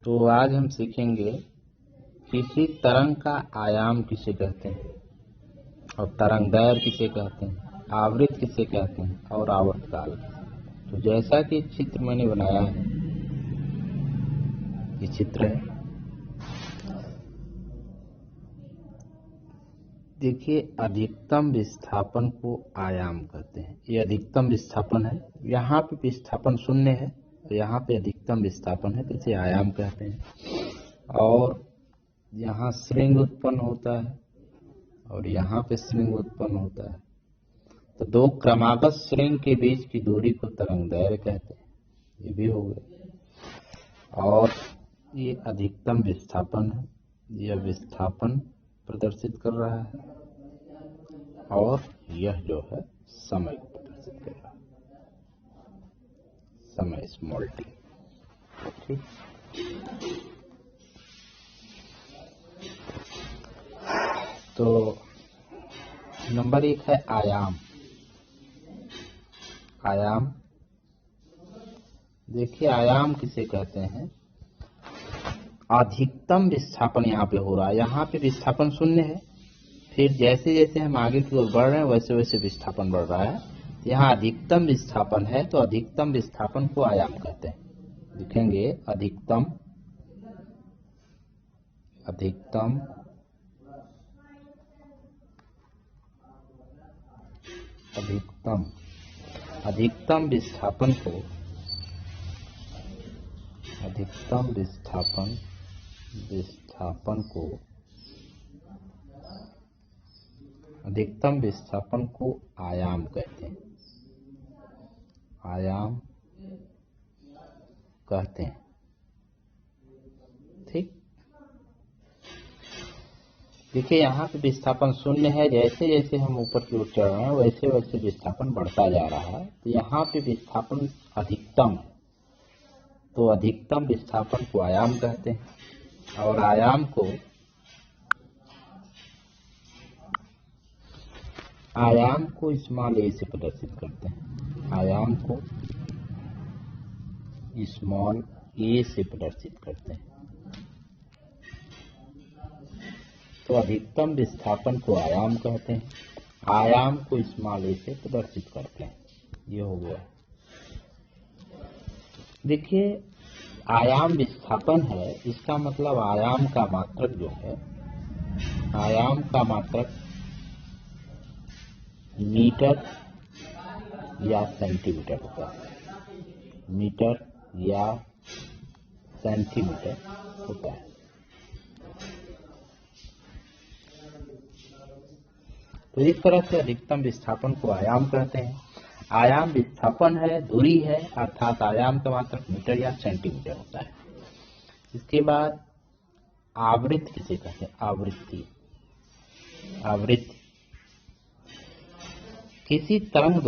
तो आज हम सीखेंगे किसी तरंग का आयाम किसे कहते हैं और तरंग दैर्घ्य किसे कहते हैं, आवृत्ति किसे कहते हैं और आवर्तकाल। तो जैसा कि चित्र मैंने बनाया है, ये चित्र है। देखिए, अधिकतम विस्थापन को आयाम कहते हैं। ये अधिकतम विस्थापन है, यहाँ पे विस्थापन शून्य है, यहाँ पे अधिकतम विस्थापन है, तो इसे आयाम कहते हैं। और यहाँ श्रृंग उत्पन्न होता है और यहाँ पे श्रृंग उत्पन्न होता है, तो दो क्रमागत श्रृंग के बीच की दूरी को तरंग दैर्घ्य कहते हैं। ये भी हो गए। और ये अधिकतम विस्थापन है, यह विस्थापन प्रदर्शित कर रहा है और यह जो है समय को प्रदर्शित कर रहा है, समय स्मॉल टी। ठीक, तो नंबर 1 है आयाम। आयाम, देखिए आयाम किसे कहते हैं। अधिकतम विस्थापन यहाँ पे हो रहा है, यहाँ पे विस्थापन शून्य है, फिर जैसे जैसे हम आगे की ओर बढ़ रहे हैं वैसे वैसे विस्थापन बढ़ रहा है। यहाँ अधिकतम विस्थापन है, तो अधिकतम विस्थापन को आयाम कहते हैं। लिखेंगे अधिकतम, अधिकतम अधिकतम अधिकतम विस्थापन को, अधिकतम विस्थापन अधिकतम विस्थापन को आयाम कहते हैं। आयाम कहते हैं। ठीक, देखिए यहाँ पे विस्थापन शून्य है, जैसे जैसे हम ऊपर की ओर चढ़ रहे हैं वैसे वैसे विस्थापन बढ़ता जा रहा है। तो यहाँ पे विस्थापन अधिकतम है, तो अधिकतम विस्थापन को आयाम कहते हैं। और आयाम को स्मॉल ए से प्रदर्शित करते हैं। आयाम को स्मॉल ए से प्रदर्शित करते हैं। तो अधिकतम विस्थापन को आयाम कहते हैं, आयाम को स्मॉल ए से प्रदर्शित करते हैं। ये हो गया। देखिए, आयाम विस्थापन है, इसका मतलब आयाम का मात्रक जो है, आयाम का मात्रक मीटर या सेंटीमीटर होता है। मीटर या सेंटीमीटर होता है। तो इस तरह से अधिकतम विस्थापन को आयाम कहते हैं। आयाम विस्थापन है, दूरी है, अर्थात आयाम का मात्रक मीटर या सेंटीमीटर होता है। इसके बाद आवृत्ति किसे कहते हैं। आवृत्ति, आवृत्ति किसी तरंग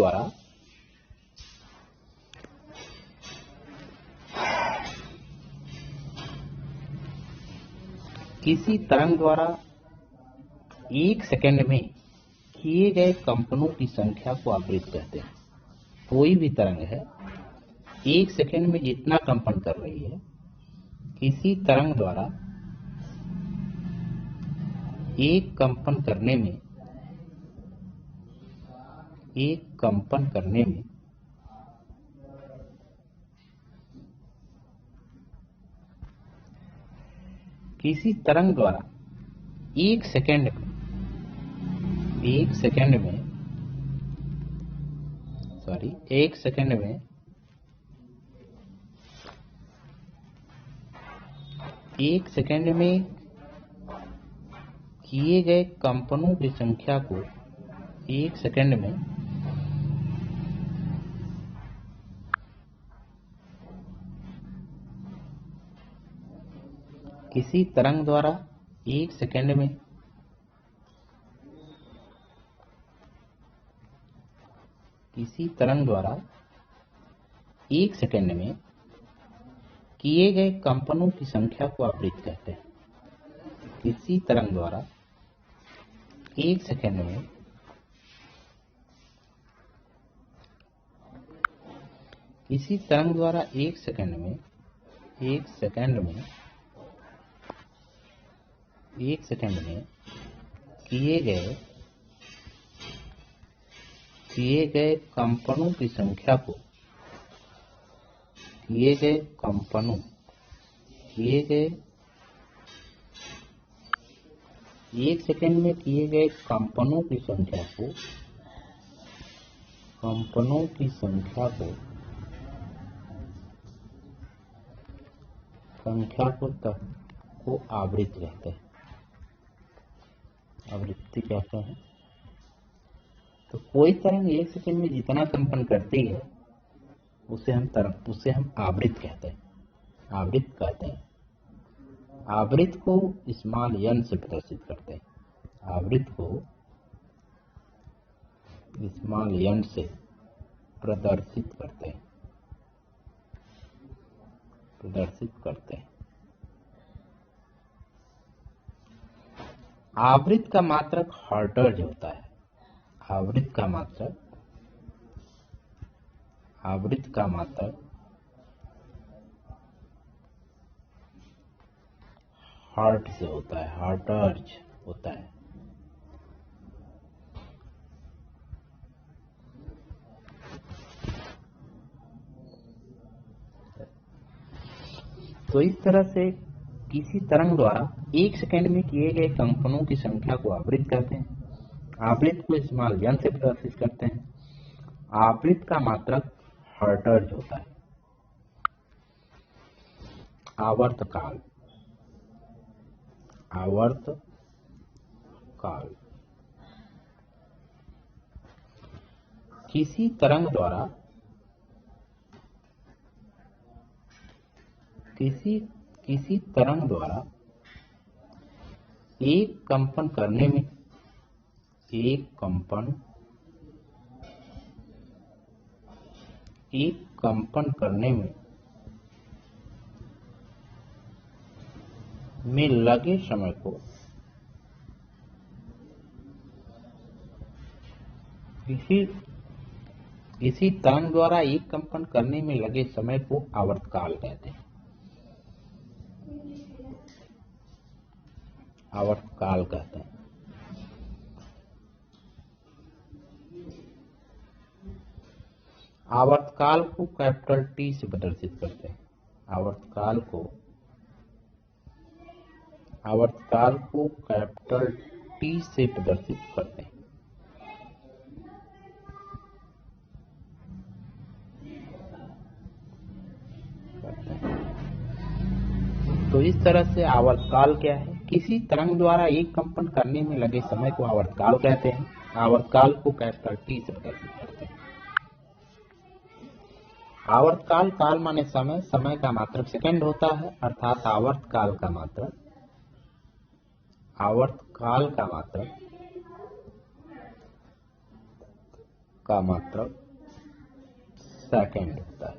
द्वारा एक सेकंड में किए गए कंपनों की संख्या को आवृत्ति कहते हैं। कोई भी तरंग है, एक सेकंड में जितना कंपन कर रही है, किसी तरंग द्वारा एक कंपन करने में किसी तरंग द्वारा एक सेकंड में एक सेकंड में किए गए कंपनों की संख्या को एक सेकंड में किसी तरंग द्वारा एक सेकंड में किए गए कंपनों की संख्या को आवृत्ति कहते हैं। किसी तरंग द्वारा एक सेकंड में किसी तरंग द्वारा एक सेकंड में 1 सेकंड में किए गए कंपनों की संख्या को किए गए 1 सेकंड में किए गए कंपनों की संख्या को आवृत्ति कहते हैं। आवृत्ति कहते हैं। तो कोई तरंग 1 सेकंड में जितना कंपन करती है उसे हम आवृत्ति कहते हैं। आवृत्ति को स्मॉल n से प्रदर्शित करते हैं। आवृत्ति को स्मॉल n से प्रदर्शित करते हैं। आवृत्ति का मात्रक हर्ट्ज होता है। आवृत्ति का मात्रक हर्ट्ज से होता है। तो इस तरह से किसी तरंग द्वारा 1 सेकंड में किए गए कंपनों की संख्या को आवृत्ति कहते हैं। आवृत्ति को स्मॉल n से प्रदर्शित करते हैं। आवृत्ति का मात्रक हर्ट्ज होता है। आवर्तकाल किसी तरंग द्वारा एक कंपन करने में लगे समय को किसी तरंग द्वारा एक कंपन करने में लगे समय को आवर्तकाल कहते हैं। आवर्तकाल को कैपिटल T से प्रदर्शित करते हैं। आवर्तकाल को कैपिटल T से प्रदर्शित करते हैं। तो इस तरह से आवर्तकाल क्या है? किसी तरंग द्वारा एक कंपन करने में लगे समय को आवर्तकाल कहते हैं। आवर्तकाल को कैपिटल T से प्रदर्शित करते हैं। आवर्तकाल काल माने समय का मात्रक सेकंड होता है, अर्थात आवर्तकाल का मात्रक सेकंड होता है।